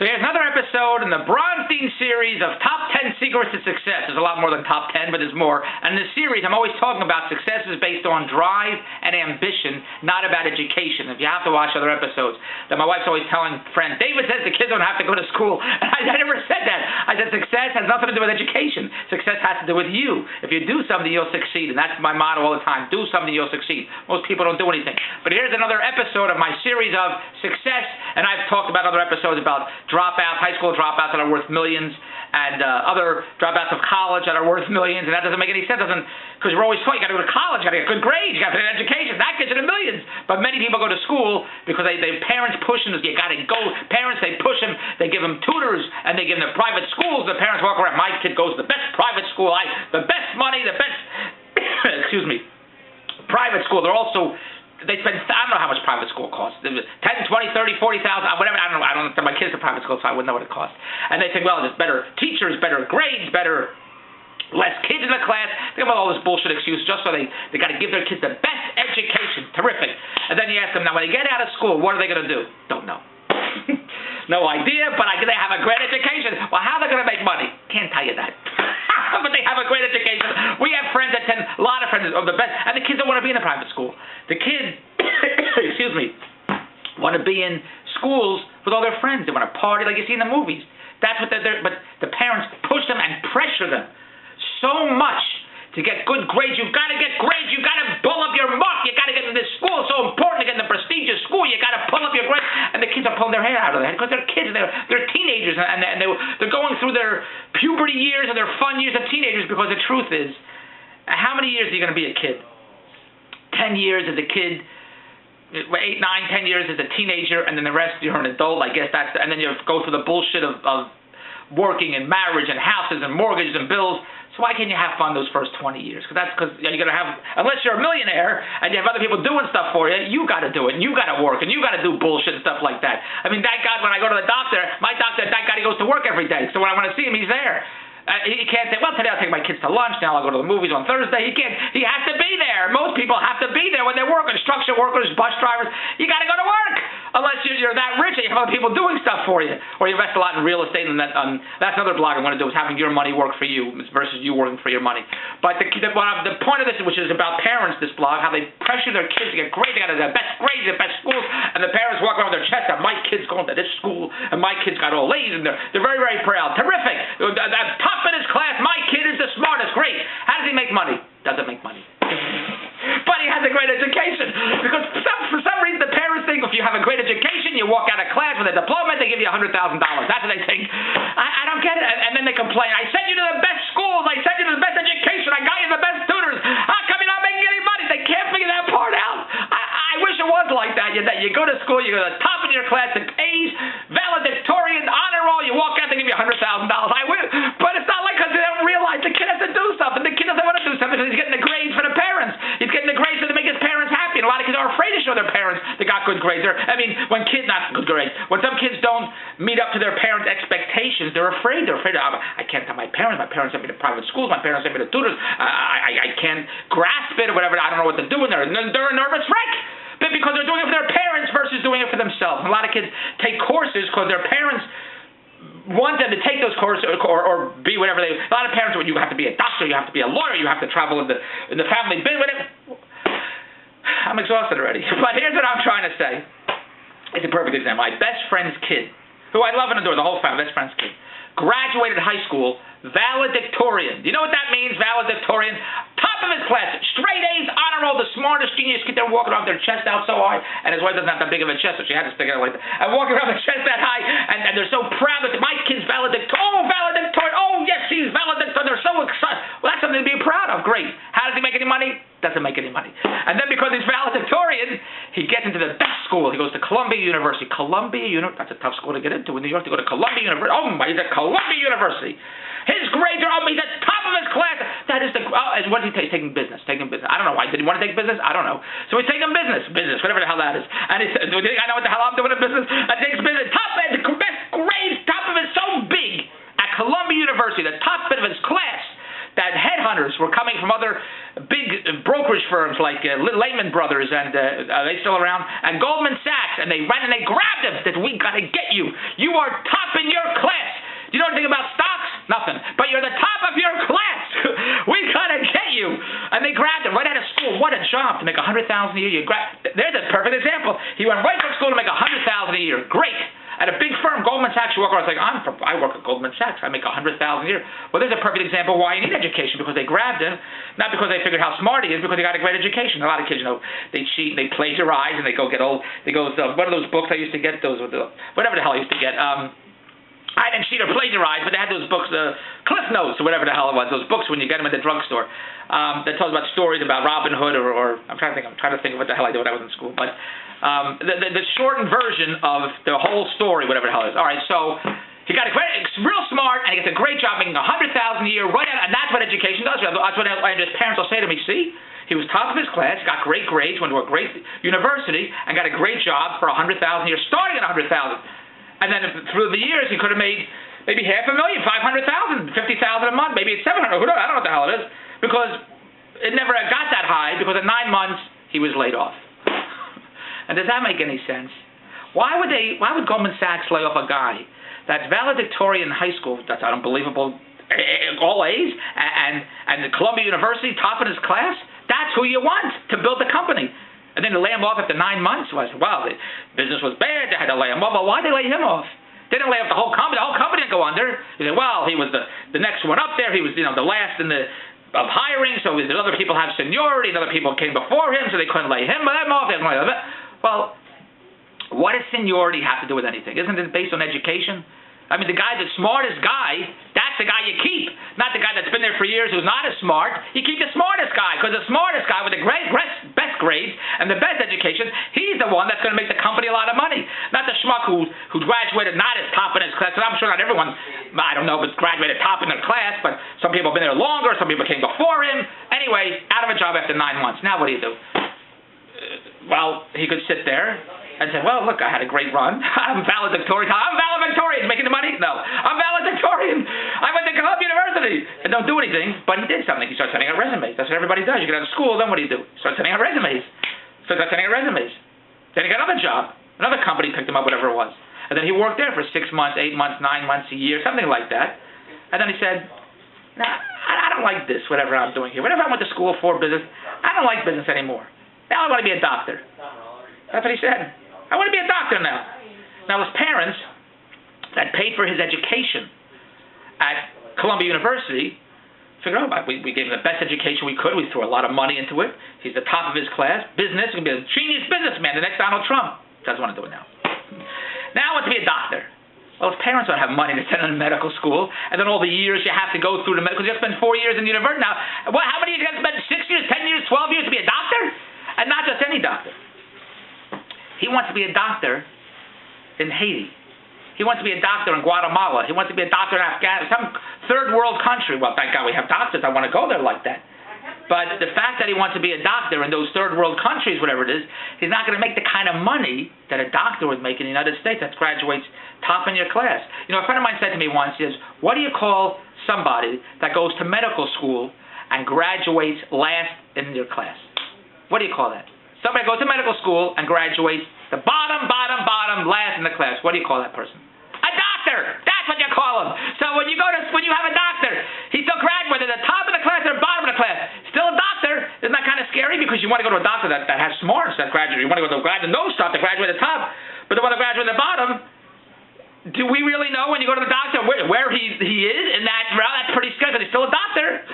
So here's another episode in the Bronstein series of Top 10 Secrets to Success. There's a lot more than Top 10, but there's more. And in this series, I'm always talking about success is based on drive and ambition, not about education. If you have to watch other episodes, that my wife's always telling friends, David says the kids don't have to go to school. And I never said that. I said success has nothing to do with education. Success has to do with you. If you do something, you'll succeed. And that's my motto all the time. Do something, you'll succeed. Most people don't do anything. But here's another episode of my series of success. And I've talked about other episodes about dropouts, high school dropouts that are worth millions, and other dropouts of college that are worth millions, and that doesn't make any sense, because we're always taught you got to go to college, you got to get good grades, you got to get an education, that gets you to millions. But many people go to school because their parents push them, you got to go. Parents, they push them, they give them tutors, and they give them private schools. The parents walk around, my kid goes to the best private school, the best money, the best, excuse me, private school. They're also, they spend, I don't know how much private school costs. 10, 20, 30, 40,000, whatever. I don't know. I don't send my kids to private school, so I wouldn't know what it costs. And they think, well, there's better teachers, better grades, less kids in the class. They have all this bullshit excuse just so they got to give their kids the best education. Terrific. And then you ask them, now when they get out of school, what are they going to do? Don't know. No idea, but they have a great education. Well, how are they going to make money? Can't tell you that. But they have a great education. We have friends that attend, a lot of friends of the best, and the kids don't want to be in a private school. The kids, excuse me, want to be in schools with all their friends. They want to party like you see in the movies. That's what but the parents push them and pressure them so much to get good grades. You've got to get grades. You've got to pull up your mark. You've got to get into this school. It's so important to get in the prestigious school. You've got to pull up your grades. And the kids are pulling their hair out of their head because they're kids. They're teenagers. And they're going through their puberty years and their fun years of teenagers, because the truth is, how many years are you going to be a kid? 10 years as a kid. 8, 9, 10 years as a teenager, and then the rest you're an adult. I guess and then you go through the bullshit of working and marriage and houses and mortgages and bills. So why can't you have fun those first 20 years? Because you're going to have, unless you're a millionaire and you have other people doing stuff for you, you got to do it, and you got to work, and you got to do bullshit and stuff like that. I mean, that guy, when I go to the doctor, my doctor, that guy, he goes to work every day. So when I want to see him, he's there. He can't say, well, today I'll take my kids to lunch, now I'll go to the movies on Thursday. He can't. He has to be there. Most people have to be there when they're working. Construction workers, bus drivers, you got to go to work. Unless you're that rich and you have other people doing stuff for you. Or you invest a lot in real estate, and that's another blog I want to do, is having your money work for you versus you working for your money. But the point of this, which is about parents, this blog, how they pressure their kids to get grades. They got the best grades, the best schools, and the parents walk around with their chest out, my kid's going to this school, and my kid's got all A's, and they're very, very proud. Terrific. Top in his class, my kid is the smartest. Great. How does he make money? Doesn't make money. But he has a great education. Because for some reason, the parents think if you have a great education, you walk out of class with a diploma, they give you $100,000. That's what they think. I don't get it. And then they complain, I sent you to the best schools. I sent you to the best education. I got you the best tutors. How come you're not making any money? They can't figure that part out. I wish it was like that. You go to school, you go to the top of your class, A's, valedictorian, honor roll, you walk out, they give you $100,000. But it's not like, because they don't realize the kid has to do something. The kid doesn't want to do something because he's getting the grades for the parents. He's getting the grades to make his parents happy. And a lot of kids are afraid to show their parents they got good grades. Not good grades. When some kids don't meet up to their parents' expectations, they're afraid. I can't tell my parents. My parents sent me to private schools. My parents sent me to tutors. I can't grasp it or whatever. I don't know what to do. And they're a nervous wreck. But because they're doing it for their parents versus doing it for themselves. A lot of kids take courses because their parents want them to take those courses or be whatever they. A lot of parents, you have to be a doctor, you have to be a lawyer, you have to travel in the family business. I'm exhausted already. But here's what I'm trying to say. It's a perfect example. My best friend's kid, who I love and adore, the whole family, best friend's kid, graduated high school, valedictorian. Do you know what that means, valedictorian? Top of his class, straight A's, honor roll, the smartest genius kid there, walking around with their chest out so high, and his wife doesn't have that big of a chest, so she had to stick it out like that, and walking around with their chest that high, and they're so proud that my kid's valedictorian. Oh, valedictorian. Oh, yes, he's valedictorian. They're so excited. Well, that's something to be proud of. Great. How does he make any money? Doesn't make any money. And then because he's valedictorian, he gets into the best school. He goes to Columbia University. That's a tough school to get into in New York, to go to Columbia University. Oh, my, he's at Columbia University. His grades are, he's at top of his class. That is and what did he take? Taking business. I don't know why. Did he want to take business? I don't know. So he's taking business, whatever the hell that is. And he said, do you think I know what the hell I'm doing in business? I take business. Top of the best grades, top of it so big at Columbia University, the top bit of his class, that headhunters were coming from other big brokerage firms like Lehman Brothers, and are they still around? And Goldman Sachs, and they ran and they grabbed him. Said, we got to get you. You are top top in your class. Do you know anything about stocks? Nothing. But you're the top of your class. We gotta get you. And they grabbed him right out of school. What a job to make $100,000 a year. There's a perfect example. He went right from school to make $100,000 a year. Great. At a big firm, Goldman Sachs, you walk around like, I work at Goldman Sachs. I make $100,000 a year. Well, there's a perfect example why you need education, because they grabbed him, not because they figured how smart he is, because he got a great education. A lot of kids, they cheat, they plagiarize, and they go get what are those books I used to get? Whatever the hell I used to get. I didn't cheat or plagiarize, but they had those books, Cliff Notes, or whatever the hell it was. Those books when you get them at the drugstore that tells about stories about Robin Hood, or I'm trying to think of what the hell I did when I was in school. But the shortened version of the whole story, whatever the hell it is. All right, so he got real smart, and he gets a great job making $100,000 a year, right out, and that's what education does. That's what his parents will say to me. See, he was top of his class, got great grades, went to a great university, and got a great job for $100,000 a year, starting at $100,000. And then through the years, he could have made maybe $500,000, $500,000, $50,000 a month, maybe it's $700,000. Who knows? I don't know what the hell it is, because it never got that high. Because in 9 months he was laid off. And does that make any sense? Why would Goldman Sachs lay off a guy that's valedictorian in high school, that's unbelievable, all A's, and the Columbia University, top in his class? That's who you want to build the company. And then to lay him off after 9 months was, well, the business was bad, they had to lay him off. Well, why'd they lay him off? They didn't lay off the whole company. The whole company didn't go under. You say, well, he was the next one up there. He was, the last of hiring, so other people have seniority, and other people came before him, so they couldn't lay him off. Well, what does seniority have to do with anything? Isn't it based on education? I mean, the smartest guy, that's the guy you keep, not the guy that's been there for years who's not as smart. You keep the smartest guy, because the smartest guy with the best grades and the best education, he's the one that's going to make the company a lot of money, not the schmuck who graduated not as top in his class. And I'm sure not everyone, I don't know if it's graduated top in their class, but some people have been there longer, some people came before him. Anyway, out of a job after 9 months. Now what do you do? Well, he could sit there and say, well, look, I had a great run. I'm valedictorian. I'm valedictorian. Making the money? No. I'm valedictorian. I went to Columbia University. And don't do anything, but he did something. He started sending out resumes. That's what everybody does. You get out of school, then what do? Start sending out resumes. Then he got another job. Another company picked him up, whatever it was. And then he worked there for 6 months, 8 months, 9 months, a year, something like that. And then he said, nah, I don't like this, whatever I'm doing here. Whatever I went to school for business, I don't like business anymore. Now I want to be a doctor. That's what he said. I want to be a doctor now. Now his parents that paid for his education at Columbia University figured, we gave him the best education we could. We threw a lot of money into it. He's the top of his class. Business, he's going to be a genius businessman, the next Donald Trump. Doesn't want to do it now. Now he wants to be a doctor. Well, his parents don't have money to send him to medical school, and then all the years you have to go through because you have to spend 4 years in university. Now, how many years you have to spend? 6 years, 10 years, 12 years to be a doctor? And not just any doctor. He wants to be a doctor in Haiti. He wants to be a doctor in Guatemala. He wants to be a doctor in Afghanistan, some third world country. Well, thank God we have doctors. I want to go there like that. But the fact that he wants to be a doctor in those third world countries, whatever it is, he's not going to make the kind of money that a doctor would make in the United States that graduates top in your class. A friend of mine said to me once, he says, what do you call somebody that goes to medical school and graduates last in your class? What do you call that? Somebody goes to medical school and graduates the bottom, last in the class. What do you call that person? A doctor! That's what you call him. So when you have a doctor, he still graduated at the top of the class or bottom of the class. Still a doctor. Isn't that kind of scary? Because you want to go to a doctor that has smarts, that graduated. You want to go to a guy that knows stuff, that graduated at the top. But the one that graduated at the bottom, do we really know when you go to the doctor where he is in that route? That's pretty scary because he's still a doctor.